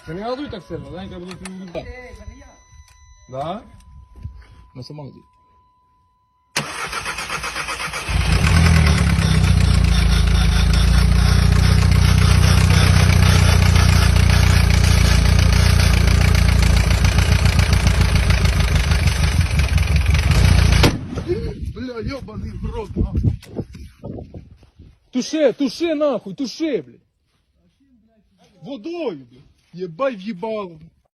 Ти не газуй так сильно, Ленька буде тобі буде. Да? На сама газуй. Бля, ёбаный в рот, нахуй. Туши нахуй, туши, блядь. Водою, бля. Ебай въебал.